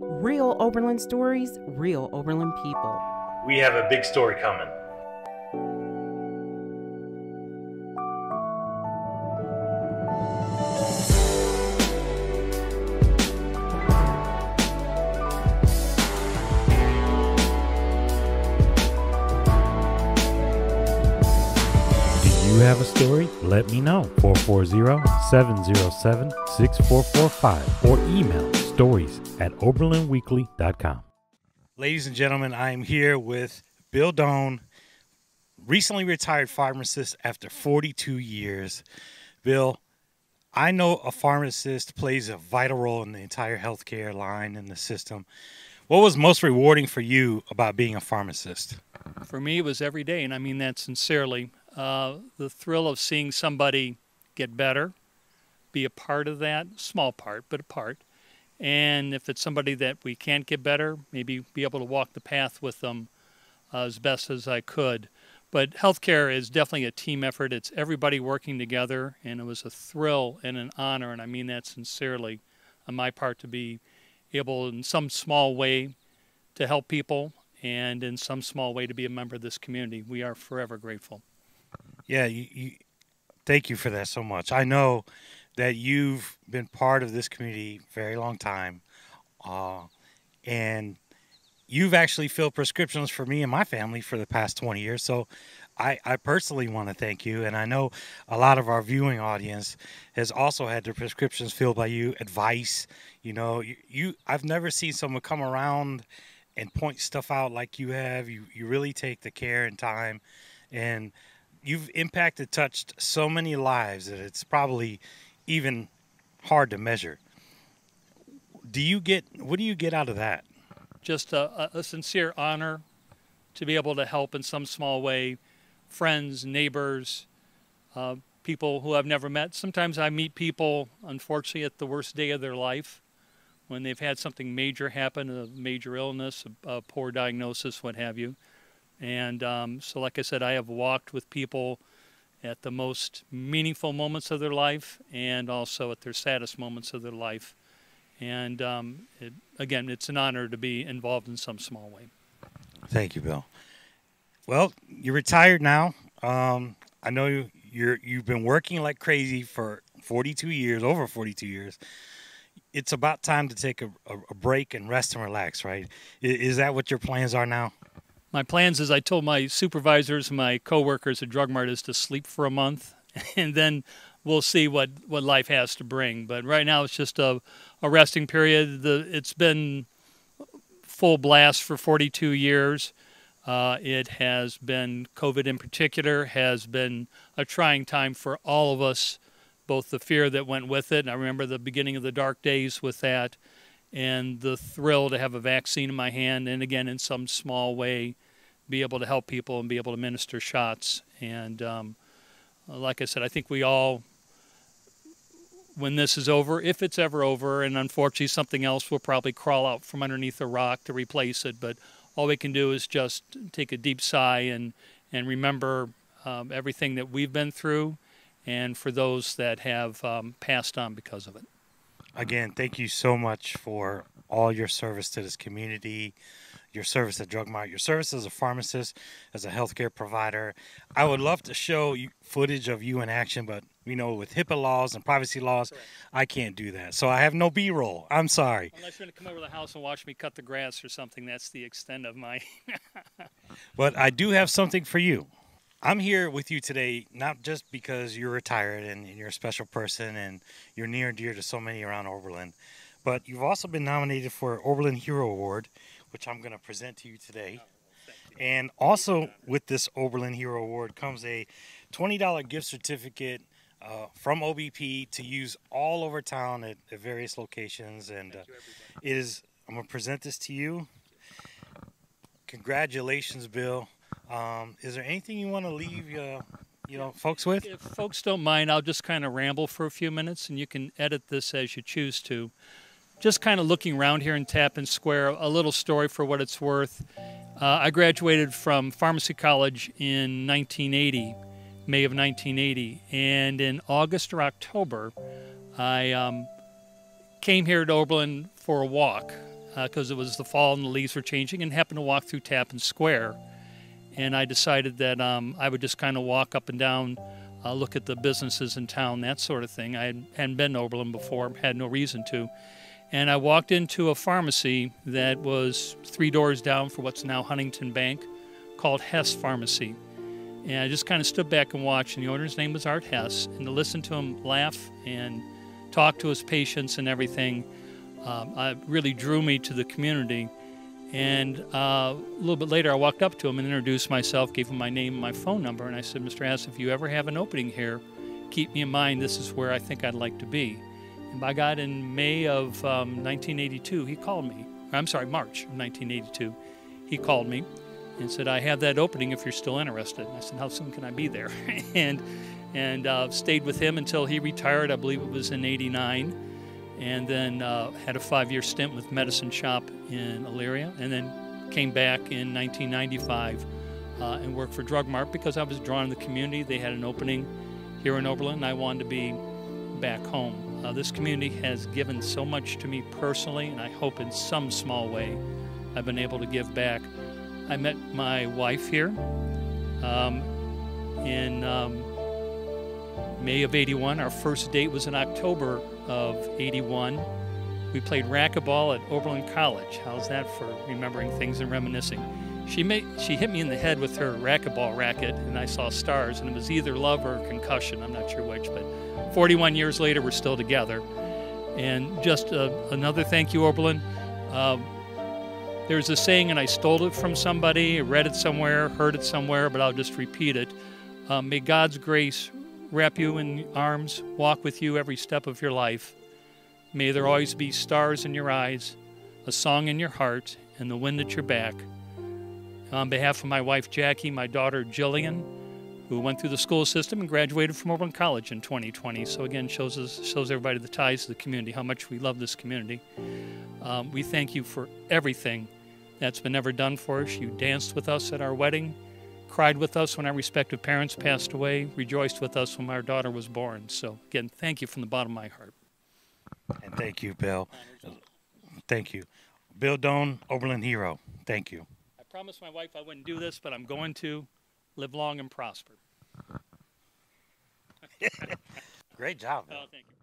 Real Oberlin stories, real Oberlin people. We have a big story coming. You have a story? Let me know. 440-707-6445 or email stories@oberlinweekly.com. Ladies and gentlemen, I am here with Bill Doane, recently retired pharmacist after 42 years. Bill, I know a pharmacist plays a vital role in the entire healthcare line in the system. What was most rewarding for you about being a pharmacist? For me, it was every day, and I mean that sincerely. The thrill of seeing somebody get better, be a part of that, small part, but a part. And if it's somebody that we can't get better, maybe be able to walk the path with them as best as I could. But healthcare is definitely a team effort. It's everybody working together, and it was a thrill and an honor, and I mean that sincerely on my part, to be able in some small way to help people and in some small way to be a member of this community. We are forever grateful. Yeah, thank you for that so much. I know that you've been part of this community a very long time, and you've actually filled prescriptions for me and my family for the past 20 years. So I personally want to thank you, and I know a lot of our viewing audience has also had their prescriptions filled by you, advice. You know, I've never seen someone come around and point stuff out like you have. You really take the care and time, and you've touched so many lives that it's probably even hard to measure. What do you get out of that? Just a sincere honor to be able to help in some small way friends, neighbors, people who I've never met. Sometimes I meet people, unfortunately, at the worst day of their life when they've had something major happen, a major illness, a poor diagnosis, what have you. And so like I said, I have walked with people at the most meaningful moments of their life and also at their saddest moments of their life. And again, it's an honor to be involved in some small way. Thank you, Bill. Well, you're retired now. I know you've been working like crazy for 42 years, over 42 years. It's about time to take a break and rest and relax, right? Is that what your plans are now? My plans, as I told my supervisors and my coworkers at Drug Mart, is to sleep for a month, and then we'll see what life has to bring. But right now it's just a resting period. It's been full blast for 42 years. It has been, COVID in particular, has been a trying time for all of us, both the fear that went with it, and I remember the beginning of the dark days with that, and the thrill to have a vaccine in my hand, and again, in some small way, be able to help people and be able to administer shots. And like I said, I think we all, when this is over, if it's ever over, and unfortunately something else will probably crawl out from underneath a rock to replace it, but all we can do is just take a deep sigh and remember everything that we've been through, and for those that have passed on because of it. Again, thank you so much for all your service to this community, your service at Drug Mart, your service as a pharmacist, as a healthcare provider. I would love to show you footage of you in action, but with HIPAA laws and privacy laws, correct, I can't do that. So I have no B-roll. I'm sorry. Unless you're going to come over to the house and watch me cut the grass or something, that's the extent of my... But I do have something for you. I'm here with you today, not just because you're retired and you're a special person and you're near and dear to so many around Oberlin, but you've also been nominated for Oberlin Hero Award, which I'm going to present to you today. And also with this Oberlin Hero Award comes a $20 gift certificate from OBP to use all over town at various locations. And I'm going to present this to you. Congratulations, Bill. Is there anything you want to leave folks with? If folks don't mind, I'll just kind of ramble for a few minutes, and you can edit this as you choose to. Just kind of looking around here in Tappan Square, a little story for what it's worth. I graduated from Pharmacy College in 1980, May of 1980, and in August or October, I came here to Oberlin for a walk. because it was the fall and the leaves were changing, and happened to walk through Tappan Square. And I decided that I would just kind of walk up and down, look at the businesses in town, that sort of thing. I hadn't been to Oberlin before, had no reason to. And I walked into a pharmacy that was 3 doors down for what's now Huntington Bank, called Hess Pharmacy. And I just kind of stood back and watched, and the owner's name was Art Hess. And to listen to him laugh and talk to his patients and everything, really drew me to the community. And a little bit later, I walked up to him and introduced myself, gave him my name and my phone number, and I said, Mr. Hess, if you ever have an opening here, keep me in mind. This is where I think I'd like to be. And by God, in May of 1982, he called me. I'm sorry, March of 1982, he called me and said, I have that opening if you're still interested. And I said, how soon can I be there? and stayed with him until he retired. I believe it was in '89. And then had a 5-year stint with Medicine Shop in Elyria, and then came back in 1995 and worked for Drug Mart because I was drawn in the community. They had an opening here in Oberlin, and I wanted to be back home. This community has given so much to me personally, and I hope in some small way I've been able to give back. I met my wife here in May of '81. Our first date was in October of '81. We played racquetball at Oberlin College. How's that for remembering things and reminiscing? She hit me in the head with her racquetball racket, and I saw stars, and it was either love or concussion. I'm not sure which, but 41 years later, we're still together. And just another thank you, Oberlin. There's a saying, and I stole it from somebody, read it somewhere, heard it somewhere, but I'll just repeat it. May God's grace wrap you in arms, walk with you every step of your life. May there always be stars in your eyes, a song in your heart, and the wind at your back. On behalf of my wife, Jackie, my daughter, Jillian, who went through the school system and graduated from Oberlin College in 2020. So again, shows everybody the ties to the community, how much we love this community. We thank you for everything that's been ever done for us. You danced with us at our wedding, cried with us when our respective parents passed away, rejoiced with us when our daughter was born. So again, thank you from the bottom of my heart. And thank you, Bill. Thank you. Bill Doane, Oberlin hero. Thank you. I promised my wife I wouldn't do this, but I'm going to live long and prosper. Great job, Bill. Oh, thank you.